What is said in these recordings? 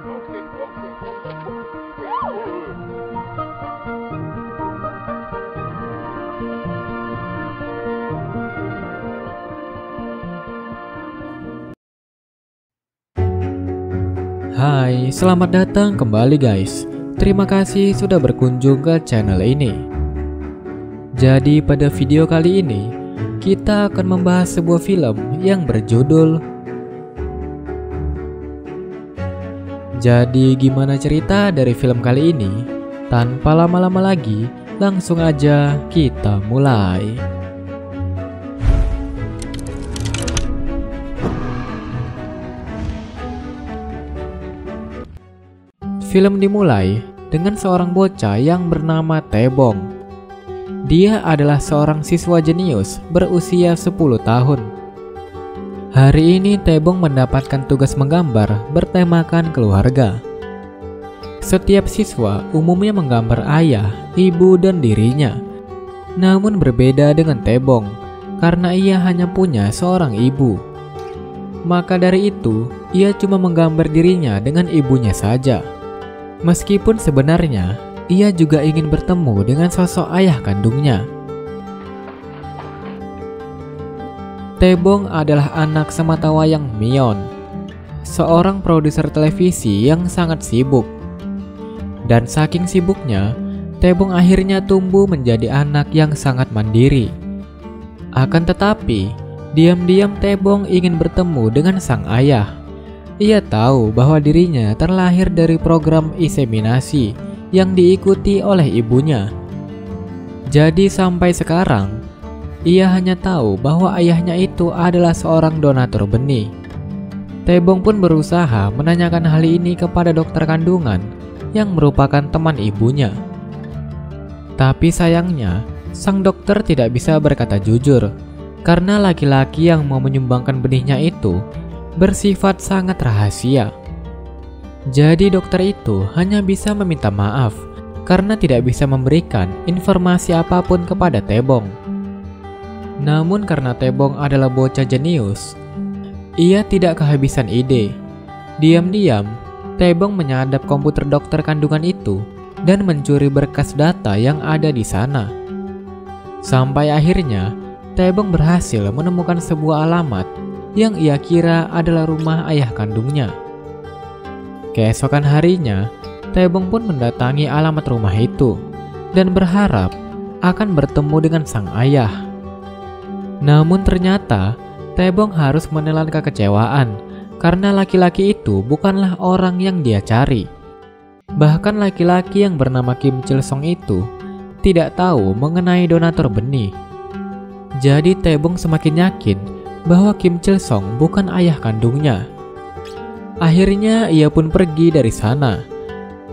Hai, selamat datang kembali guys. Terima kasih sudah berkunjung ke channel ini. Jadi pada video kali ini, kita akan membahas sebuah film yang berjudul. Jadi gimana cerita dari film kali ini? Tanpa lama-lama lagi, langsung aja kita mulai. Film dimulai dengan seorang bocah yang bernama Taebong. Dia adalah seorang siswa jenius berusia 10 tahun. Hari ini Taebong mendapatkan tugas menggambar bertemakan keluarga. Setiap siswa umumnya menggambar ayah, ibu, dan dirinya. Namun berbeda dengan Taebong karena ia hanya punya seorang ibu. Maka dari itu, ia cuma menggambar dirinya dengan ibunya saja. Meskipun sebenarnya ia juga ingin bertemu dengan sosok ayah kandungnya. Taebong adalah anak sematawayang Mion, seorang produser televisi yang sangat sibuk. Dan saking sibuknya, Taebong akhirnya tumbuh menjadi anak yang sangat mandiri. Akan tetapi, diam-diam Taebong ingin bertemu dengan sang ayah. Ia tahu bahwa dirinya terlahir dari program inseminasi yang diikuti oleh ibunya. Jadi sampai sekarang, ia hanya tahu bahwa ayahnya itu adalah seorang donatur benih. Taebong pun berusaha menanyakan hal ini kepada dokter kandungan yang merupakan teman ibunya. Tapi sayangnya, sang dokter tidak bisa berkata jujur karena laki-laki yang mau menyumbangkan benihnya itu bersifat sangat rahasia. Jadi dokter itu hanya bisa meminta maaf karena tidak bisa memberikan informasi apapun kepada Taebong. Namun karena Taebong adalah bocah jenius, ia tidak kehabisan ide. Diam-diam, Taebong menyadap komputer dokter kandungan itu dan mencuri berkas data yang ada di sana. Sampai akhirnya, Taebong berhasil menemukan sebuah alamat yang ia kira adalah rumah ayah kandungnya. Keesokan harinya, Taebong pun mendatangi alamat rumah itu dan berharap akan bertemu dengan sang ayah. Namun ternyata, Taebong harus menelan kekecewaan karena laki-laki itu bukanlah orang yang dia cari. Bahkan laki-laki yang bernama Kim Chil Song itu tidak tahu mengenai donatur benih. Jadi Taebong semakin yakin bahwa Kim Chil Song bukan ayah kandungnya. Akhirnya ia pun pergi dari sana.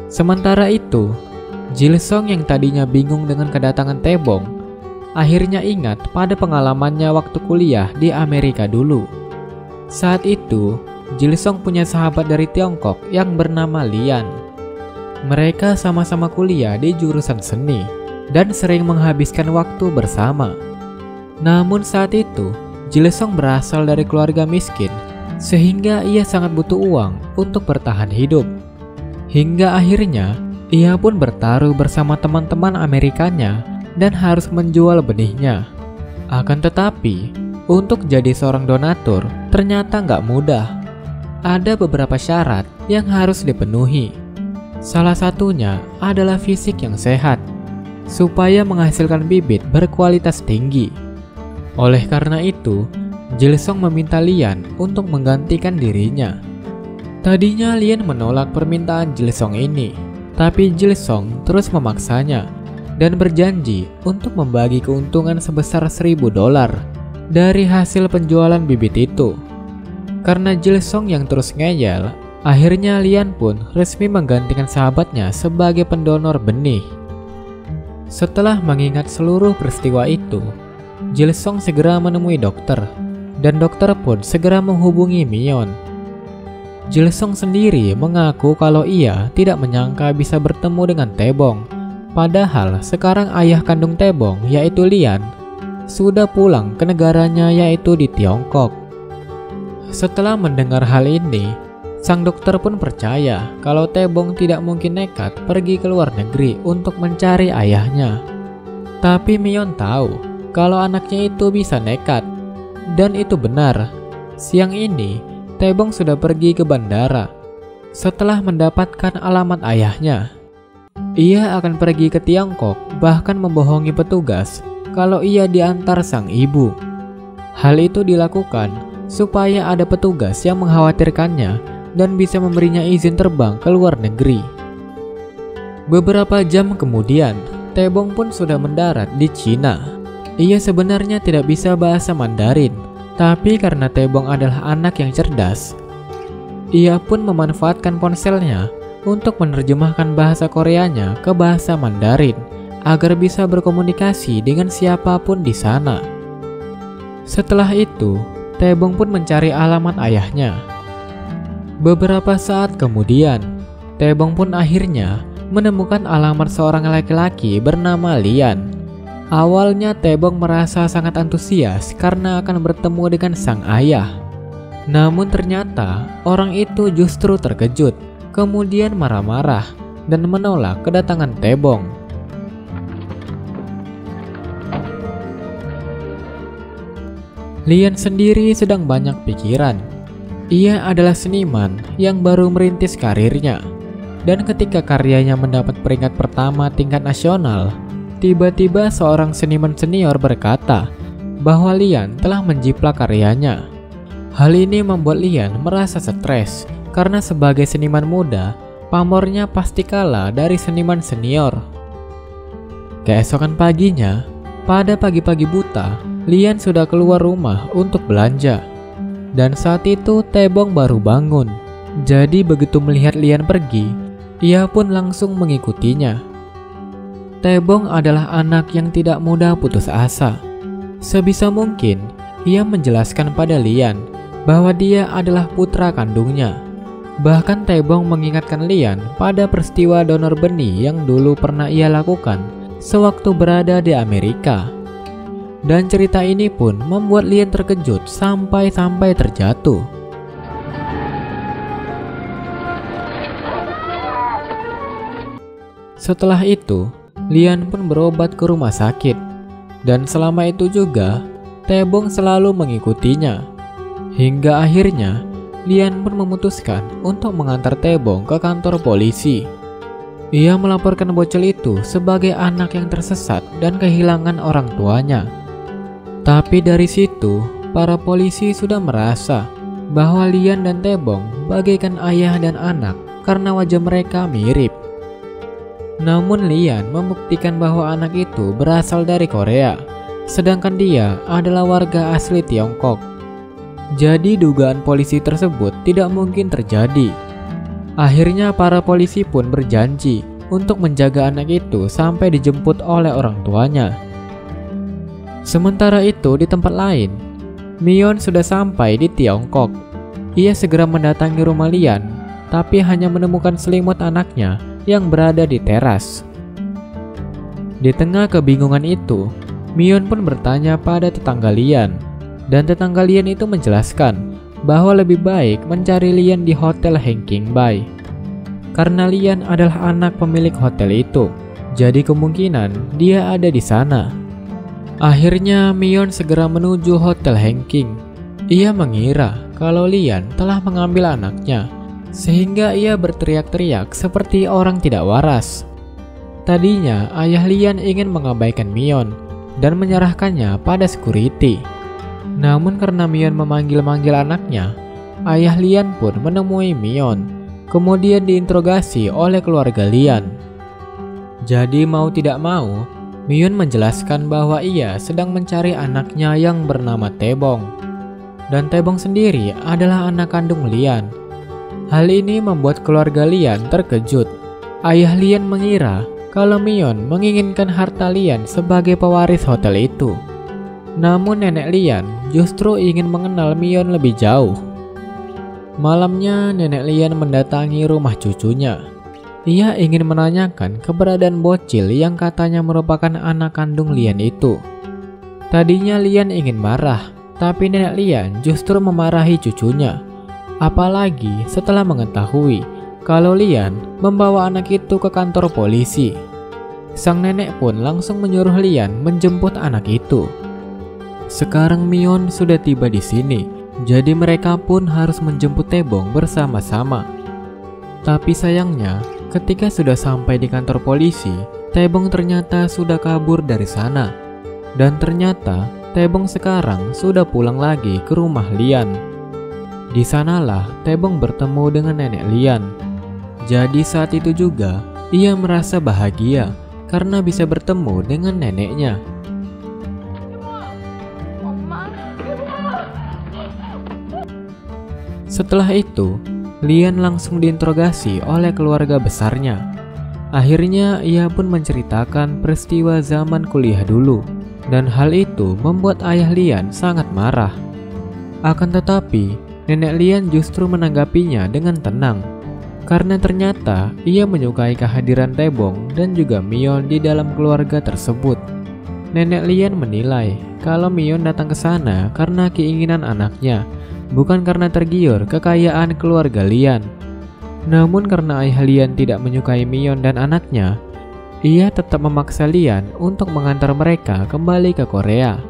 Sementara itu, Jil Song yang tadinya bingung dengan kedatangan Taebong, akhirnya ingat pada pengalamannya waktu kuliah di Amerika dulu. Saat itu, Jil Song punya sahabat dari Tiongkok yang bernama Lian. Mereka sama-sama kuliah di jurusan seni dan sering menghabiskan waktu bersama. Namun saat itu, Jil Song berasal dari keluarga miskin, sehingga ia sangat butuh uang untuk bertahan hidup. Hingga akhirnya, ia pun bertaruh bersama teman-teman Amerikanya dan harus menjual benihnya. Akan tetapi, untuk jadi seorang donatur ternyata nggak mudah. Ada beberapa syarat yang harus dipenuhi. Salah satunya adalah fisik yang sehat, supaya menghasilkan bibit berkualitas tinggi. Oleh karena itu, Jil Song meminta Lian untuk menggantikan dirinya. Tadinya Lian menolak permintaan Jil Song ini, tapi Jil Song terus memaksanya dan berjanji untuk membagi keuntungan sebesar $1.000 dari hasil penjualan bibit itu. Karena Jil Song yang terus ngeyel, akhirnya Lian pun resmi menggantikan sahabatnya sebagai pendonor benih. Setelah mengingat seluruh peristiwa itu, Jil Song segera menemui dokter, dan dokter pun segera menghubungi Mion. Jil Song sendiri mengaku kalau ia tidak menyangka bisa bertemu dengan Taebong. Padahal sekarang ayah kandung Taebong, yaitu Lian, sudah pulang ke negaranya yaitu di Tiongkok. Setelah mendengar hal ini, Sang dokter pun percaya kalau Taebong tidak mungkin nekat pergi ke luar negeri untuk mencari ayahnya. Tapi Myeon tahu kalau anaknya itu bisa nekat. Dan itu benar. Siang ini, Taebong sudah pergi ke bandara. Setelah mendapatkan alamat ayahnya, ia akan pergi ke Tiongkok, bahkan membohongi petugas kalau ia diantar sang ibu. Hal itu dilakukan supaya ada petugas yang mengkhawatirkannya dan bisa memberinya izin terbang ke luar negeri. Beberapa jam kemudian, Taebong pun sudah mendarat di Cina. Ia sebenarnya tidak bisa bahasa Mandarin, tapi karena Taebong adalah anak yang cerdas, ia pun memanfaatkan ponselnya untuk menerjemahkan bahasa Koreanya ke bahasa Mandarin agar bisa berkomunikasi dengan siapapun di sana. Setelah itu, Taebong pun mencari alamat ayahnya. Beberapa saat kemudian, Taebong pun akhirnya menemukan alamat seorang laki-laki bernama Lian. Awalnya Taebong merasa sangat antusias karena akan bertemu dengan sang ayah. Namun ternyata orang itu justru terkejut, kemudian marah-marah dan menolak kedatangan Taebong. Lian sendiri sedang banyak pikiran. Ia adalah seniman yang baru merintis karirnya. Dan ketika karyanya mendapat peringkat pertama tingkat nasional, tiba-tiba seorang seniman senior berkata bahwa Lian telah menjiplak karyanya. Hal ini membuat Lian merasa stres karena sebagai seniman muda, pamornya pasti kalah dari seniman senior. Keesokan paginya, pada pagi-pagi buta, Lian sudah keluar rumah untuk belanja. Dan saat itu Taebong baru bangun. Jadi begitu melihat Lian pergi, ia pun langsung mengikutinya. Taebong adalah anak yang tidak mudah putus asa. Sebisa mungkin, ia menjelaskan pada Lian bahwa dia adalah putra kandungnya. Bahkan Taebong mengingatkan Lian pada peristiwa donor benih yang dulu pernah ia lakukan sewaktu berada di Amerika. Dan cerita ini pun membuat Lian terkejut sampai terjatuh. Setelah itu, Lian pun berobat ke rumah sakit. Dan selama itu juga, Taebong selalu mengikutinya. Hingga akhirnya, Lian pun memutuskan untuk mengantar Taebong ke kantor polisi. Ia melaporkan bocil itu sebagai anak yang tersesat dan kehilangan orang tuanya. Tapi dari situ, para polisi sudah merasa bahwa Lian dan Taebong bagaikan ayah dan anak karena wajah mereka mirip. Namun Lian membuktikan bahwa anak itu berasal dari Korea, sedangkan dia adalah warga asli Tiongkok. Jadi dugaan polisi tersebut tidak mungkin terjadi. Akhirnya para polisi pun berjanji untuk menjaga anak itu sampai dijemput oleh orang tuanya. Sementara itu di tempat lain, Myeon sudah sampai di Tiongkok. Ia segera mendatangi rumah Lian, tapi hanya menemukan selimut anaknya yang berada di teras. Di tengah kebingungan itu, Myeon pun bertanya pada tetangga Lian, dan tetangga Lian itu menjelaskan bahwa lebih baik mencari Lian di hotel Hengqingbei. Karena Lian adalah anak pemilik hotel itu, jadi kemungkinan dia ada di sana. Akhirnya Myeon segera menuju hotel Hengqing. Ia mengira kalau Lian telah mengambil anaknya, sehingga ia berteriak-teriak seperti orang tidak waras. Tadinya ayah Lian ingin mengabaikan Myeon dan menyerahkannya pada security. Namun karena Myeon memanggil-manggil anaknya, ayah Lian pun menemui Myeon, kemudian diinterogasi oleh keluarga Lian. Jadi mau tidak mau, Myeon menjelaskan bahwa ia sedang mencari anaknya yang bernama Taebong. Dan Taebong sendiri adalah anak kandung Lian. Hal ini membuat keluarga Lian terkejut. Ayah Lian mengira kalau Myeon menginginkan harta Lian sebagai pewaris hotel itu. Namun nenek Lian justru ingin mengenal Myeon lebih jauh. Malamnya nenek Lian mendatangi rumah cucunya. Ia ingin menanyakan keberadaan bocil yang katanya merupakan anak kandung Lian itu. Tadinya Lian ingin marah, tapi nenek Lian justru memarahi cucunya. Apalagi setelah mengetahui kalau Lian membawa anak itu ke kantor polisi. Sang nenek pun langsung menyuruh Lian menjemput anak itu. Sekarang Mion sudah tiba di sini, jadi mereka pun harus menjemput Taebong bersama-sama. Tapi sayangnya, ketika sudah sampai di kantor polisi, Taebong ternyata sudah kabur dari sana. Dan ternyata Taebong sekarang sudah pulang lagi ke rumah Lian. Di sanalah Taebong bertemu dengan nenek Lian. Jadi saat itu juga ia merasa bahagia karena bisa bertemu dengan neneknya. Setelah itu, Lian langsung diinterogasi oleh keluarga besarnya. Akhirnya ia pun menceritakan peristiwa zaman kuliah dulu. Dan hal itu membuat ayah Lian sangat marah. Akan tetapi, nenek Lian justru menanggapinya dengan tenang. Karena ternyata ia menyukai kehadiran Taebong dan juga Mion di dalam keluarga tersebut. Nenek Lian menilai kalau Mion datang ke sana karena keinginan anaknya, bukan karena tergiur kekayaan keluarga Lian. Namun karena ayah Lian tidak menyukai Mion dan anaknya, ia tetap memaksa Lian untuk mengantar mereka kembali ke Korea.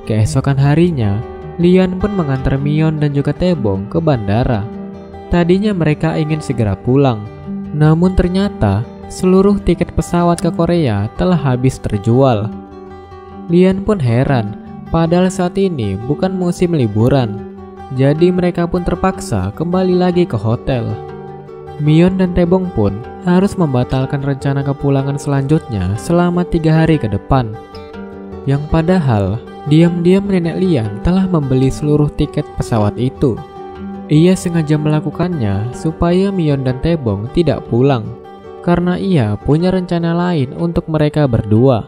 Keesokan harinya, Lian pun mengantar Mion dan juga Taebong ke bandara. Tadinya mereka ingin segera pulang, namun ternyata seluruh tiket pesawat ke Korea telah habis terjual. Lian pun heran, padahal saat ini bukan musim liburan. Jadi mereka pun terpaksa kembali lagi ke hotel. Mion dan Taebong pun harus membatalkan rencana kepulangan selanjutnya selama 3 hari ke depan. Yang padahal, diam-diam nenek Lian telah membeli seluruh tiket pesawat itu. Ia sengaja melakukannya supaya Mion dan Taebong tidak pulang, karena ia punya rencana lain untuk mereka berdua.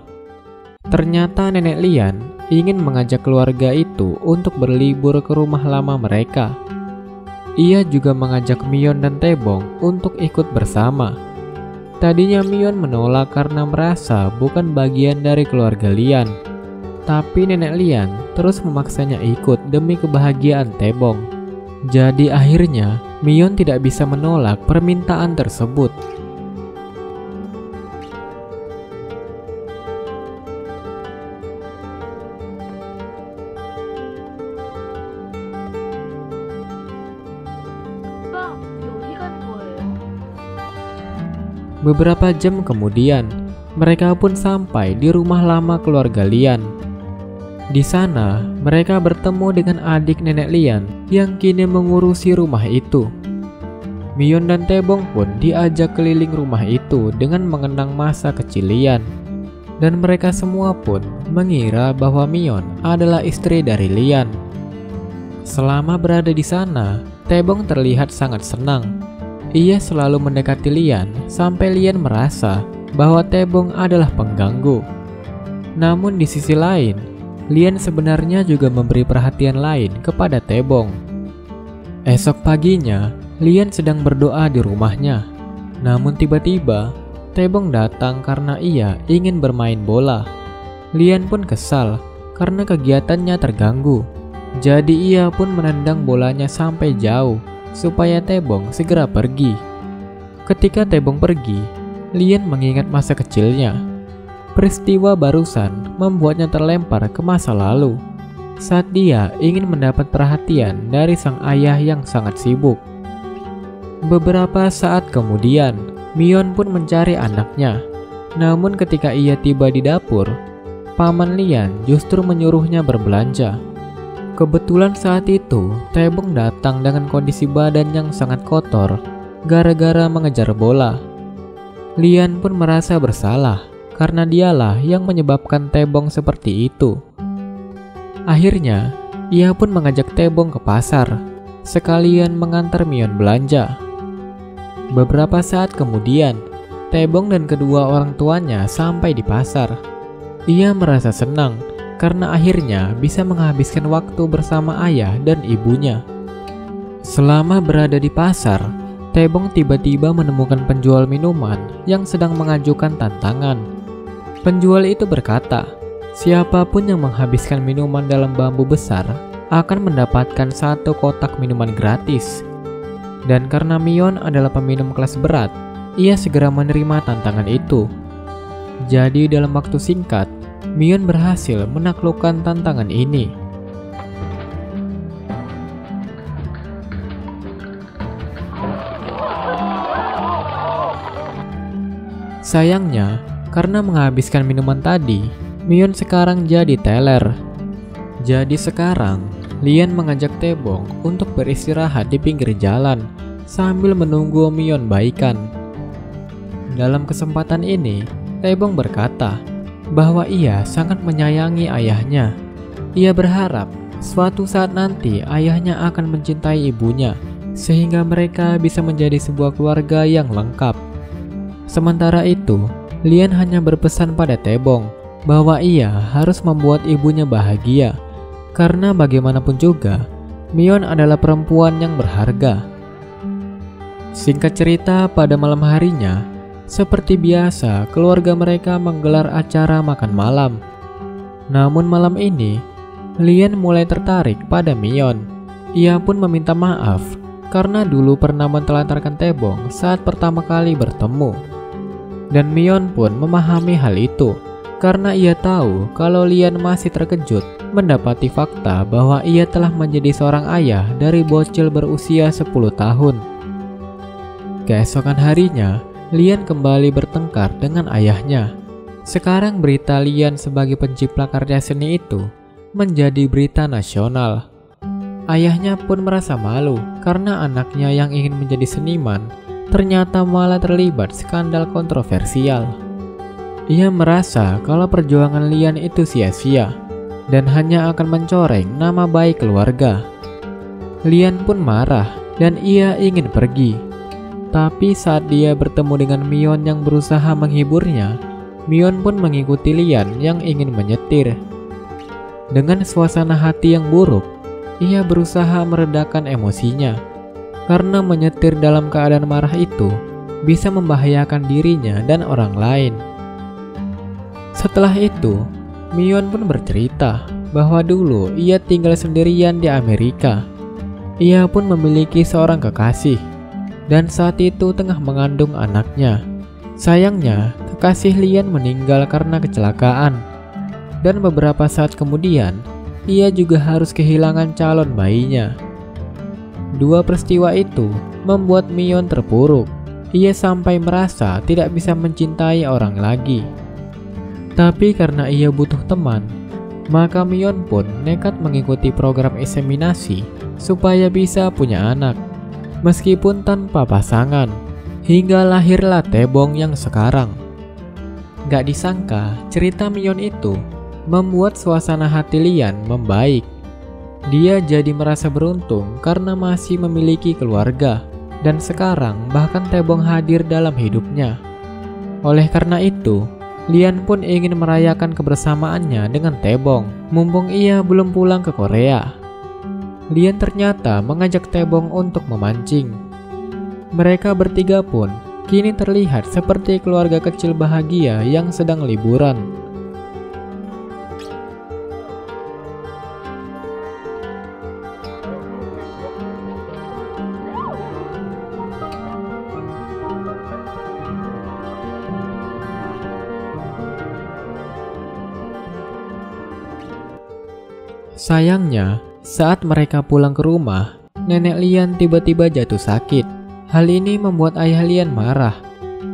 Ternyata nenek Lian ingin mengajak keluarga itu untuk berlibur ke rumah lama mereka. Ia juga mengajak Mion dan Taebong untuk ikut bersama. Tadinya Mion menolak karena merasa bukan bagian dari keluarga Lian. Tapi nenek Lian terus memaksanya ikut demi kebahagiaan Taebong. Jadi akhirnya Mion tidak bisa menolak permintaan tersebut. Beberapa jam kemudian, mereka pun sampai di rumah lama keluarga Lian. Di sana, mereka bertemu dengan adik nenek Lian yang kini mengurusi rumah itu. Mion dan Taebong pun diajak keliling rumah itu dengan mengenang masa kecil Lian. Dan mereka semua pun mengira bahwa Mion adalah istri dari Lian. Selama berada di sana, Taebong terlihat sangat senang. Ia selalu mendekati Lian sampai Lian merasa bahwa Taebong adalah pengganggu. Namun di sisi lain, Lian sebenarnya juga memberi perhatian lain kepada Taebong. Esok paginya, Lian sedang berdoa di rumahnya. Namun tiba-tiba, Taebong datang karena ia ingin bermain bola. Lian pun kesal karena kegiatannya terganggu. Jadi ia pun menendang bolanya sampai jauh supaya Taebong segera pergi. Ketika Taebong pergi, Lian mengingat masa kecilnya. Peristiwa barusan membuatnya terlempar ke masa lalu saat dia ingin mendapat perhatian dari sang ayah yang sangat sibuk. Beberapa saat kemudian, Mion pun mencari anaknya. Namun ketika ia tiba di dapur, paman Lian justru menyuruhnya berbelanja. Kebetulan saat itu, Taebong datang dengan kondisi badan yang sangat kotor gara-gara mengejar bola. Lian pun merasa bersalah karena dialah yang menyebabkan Taebong seperti itu. Akhirnya, ia pun mengajak Taebong ke pasar, sekalian mengantar Mion belanja. Beberapa saat kemudian, Taebong dan kedua orang tuanya sampai di pasar. Ia merasa senang karena akhirnya bisa menghabiskan waktu bersama ayah dan ibunya. Selama berada di pasar, Taebong tiba-tiba menemukan penjual minuman yang sedang mengajukan tantangan. Penjual itu berkata, siapapun yang menghabiskan minuman dalam bambu besar akan mendapatkan satu kotak minuman gratis. Dan karena Mion adalah peminum kelas berat, ia segera menerima tantangan itu. Jadi dalam waktu singkat, Mion berhasil menaklukkan tantangan ini. Sayangnya, karena menghabiskan minuman tadi, Mion sekarang jadi teler. Jadi sekarang, Lian mengajak Taebong untuk beristirahat di pinggir jalan sambil menunggu Mion baikan. Dalam kesempatan ini, Taebong berkata bahwa ia sangat menyayangi ayahnya. Ia berharap suatu saat nanti ayahnya akan mencintai ibunya, sehingga mereka bisa menjadi sebuah keluarga yang lengkap. Sementara itu, Lian hanya berpesan pada Taebong bahwa ia harus membuat ibunya bahagia, karena bagaimanapun juga, Mion adalah perempuan yang berharga. Singkat cerita, pada malam harinya, seperti biasa, keluarga mereka menggelar acara makan malam. Namun malam ini, Lian mulai tertarik pada Mion. Ia pun meminta maaf karena dulu pernah mentelantarkan Taebong saat pertama kali bertemu. Dan Mion pun memahami hal itu karena ia tahu kalau Lian masih terkejut mendapati fakta bahwa ia telah menjadi seorang ayah dari bocil berusia 10 tahun. Keesokan harinya, Lian kembali bertengkar dengan ayahnya. Sekarang berita Lian sebagai pencipta karya seni itu menjadi berita nasional. Ayahnya pun merasa malu karena anaknya yang ingin menjadi seniman ternyata malah terlibat skandal kontroversial. Ia merasa kalau perjuangan Lian itu sia-sia dan hanya akan mencoreng nama baik keluarga. Lian pun marah dan ia ingin pergi. Tapi saat dia bertemu dengan Mion yang berusaha menghiburnya, Mion pun mengikuti Lian yang ingin menyetir. Dengan suasana hati yang buruk, ia berusaha meredakan emosinya karena menyetir dalam keadaan marah itu bisa membahayakan dirinya dan orang lain. Setelah itu, Mion pun bercerita bahwa dulu ia tinggal sendirian di Amerika. Ia pun memiliki seorang kekasih dan saat itu tengah mengandung anaknya. Sayangnya, kekasih Lian meninggal karena kecelakaan. Dan beberapa saat kemudian, ia juga harus kehilangan calon bayinya. Dua peristiwa itu membuat Mion terpuruk. Ia sampai merasa tidak bisa mencintai orang lagi. Tapi karena ia butuh teman, maka Mion pun nekat mengikuti program inseminasi supaya bisa punya anak, meskipun tanpa pasangan, hingga lahirlah Taebong yang sekarang. Gak disangka, cerita Mion itu membuat suasana hati Lian membaik. Dia jadi merasa beruntung karena masih memiliki keluarga, dan sekarang bahkan Taebong hadir dalam hidupnya. Oleh karena itu, Lian pun ingin merayakan kebersamaannya dengan Taebong, mumpung ia belum pulang ke Korea. Lian ternyata mengajak Taebong untuk memancing. Mereka bertiga pun kini terlihat seperti keluarga kecil bahagia yang sedang liburan. Sayangnya, saat mereka pulang ke rumah, nenek Lian tiba-tiba jatuh sakit. Hal ini membuat ayah Lian marah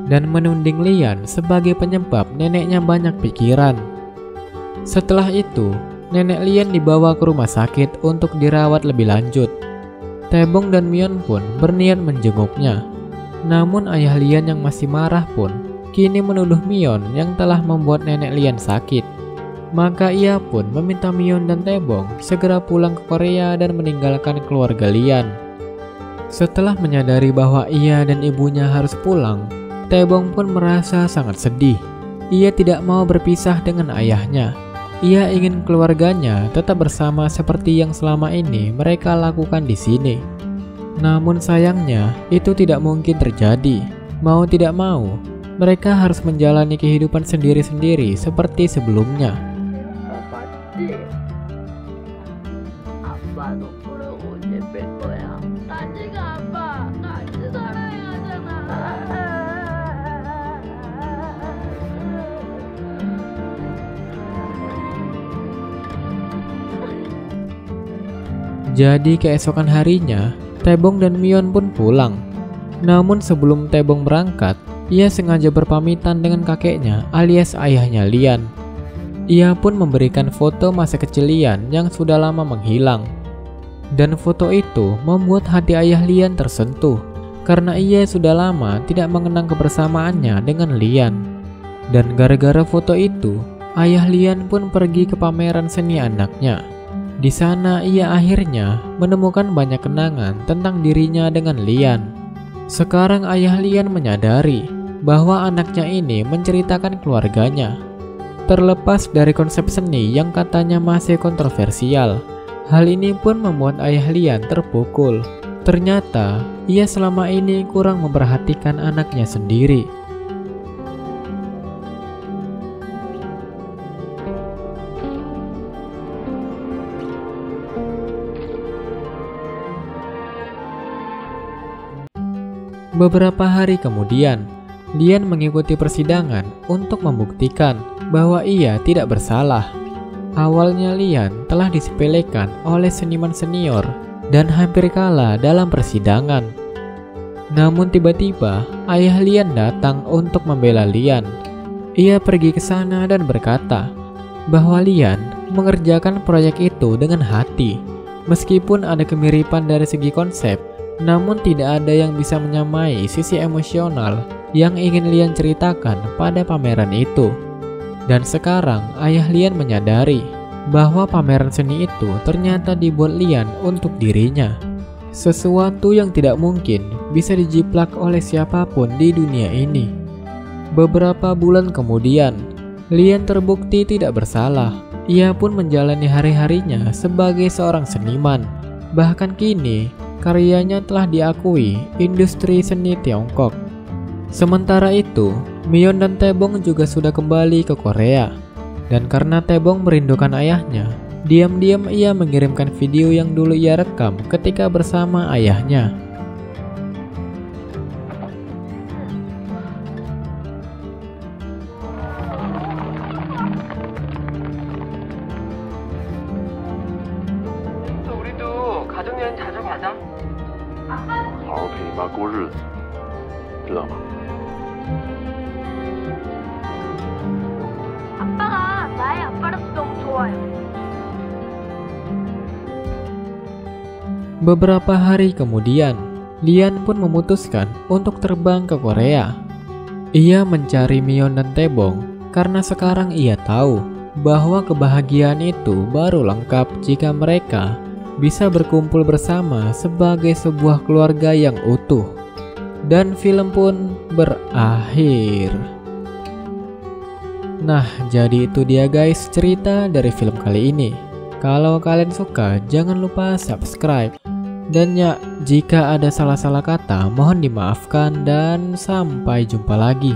dan menuding Lian sebagai penyebab neneknya banyak pikiran. Setelah itu, nenek Lian dibawa ke rumah sakit untuk dirawat lebih lanjut. Taebong dan Mion pun berniat menjenguknya. Namun ayah Lian yang masih marah pun kini menuduh Mion yang telah membuat nenek Lian sakit. Maka ia pun meminta Mion dan Taebong segera pulang ke Korea dan meninggalkan keluarga Lian. Setelah menyadari bahwa ia dan ibunya harus pulang, Taebong pun merasa sangat sedih. Ia tidak mau berpisah dengan ayahnya. Ia ingin keluarganya tetap bersama seperti yang selama ini mereka lakukan di sini. Namun sayangnya, itu tidak mungkin terjadi. Mau tidak mau, mereka harus menjalani kehidupan sendiri-sendiri seperti sebelumnya. Jadi keesokan harinya, Taebong dan Myeon pun pulang. Namun sebelum Taebong berangkat, ia sengaja berpamitan dengan kakeknya alias ayahnya Lian. Ia pun memberikan foto masa kecil Lian yang sudah lama menghilang. Dan foto itu membuat hati ayah Lian tersentuh karena ia sudah lama tidak mengenang kebersamaannya dengan Lian. Dan gara-gara foto itu, ayah Lian pun pergi ke pameran seni anaknya. Di sana ia akhirnya menemukan banyak kenangan tentang dirinya dengan Lian. Sekarang ayah Lian menyadari bahwa anaknya ini menceritakan keluarganya. Terlepas dari konsep seni yang katanya masih kontroversial, hal ini pun membuat ayah Lian terpukul. Ternyata ia selama ini kurang memperhatikan anaknya sendiri. Beberapa hari kemudian, Lian mengikuti persidangan untuk membuktikan bahwa ia tidak bersalah. Awalnya Lian telah disepelekan oleh seniman senior dan hampir kalah dalam persidangan. Namun tiba-tiba ayah Lian datang untuk membela Lian. Ia pergi ke sana dan berkata bahwa Lian mengerjakan proyek itu dengan hati. Meskipun ada kemiripan dari segi konsep, namun tidak ada yang bisa menyamai sisi emosional yang ingin Lian ceritakan pada pameran itu. Dan sekarang ayah Lian menyadari bahwa pameran seni itu ternyata dibuat Lian untuk dirinya. Sesuatu yang tidak mungkin bisa dijiplak oleh siapapun di dunia ini. Beberapa bulan kemudian, Lian terbukti tidak bersalah. Ia pun menjalani hari-harinya sebagai seorang seniman. Bahkan kini, karyanya telah diakui industri seni Tiongkok. Sementara itu, Myeon dan Taebong juga sudah kembali ke Korea. Dan karena Taebong merindukan ayahnya, diam-diam ia mengirimkan video yang dulu ia rekam ketika bersama ayahnya. 가족여행 자주 가자. 好好陪你妈过日子，知道吗？ 아빠가 나의 아빠라서 너무 좋아요. Beberapa hari kemudian, Lian pun memutuskan untuk terbang ke Korea. Ia mencari Myeon dan Taebong karena sekarang ia tahu bahwa kebahagiaan itu baru lengkap jika mereka bisa berkumpul bersama sebagai sebuah keluarga yang utuh. Dan film pun berakhir. Nah, jadi itu dia guys cerita dari film kali ini. Kalau kalian suka, jangan lupa subscribe. Dan ya, jika ada salah-salah kata mohon dimaafkan dan sampai jumpa lagi.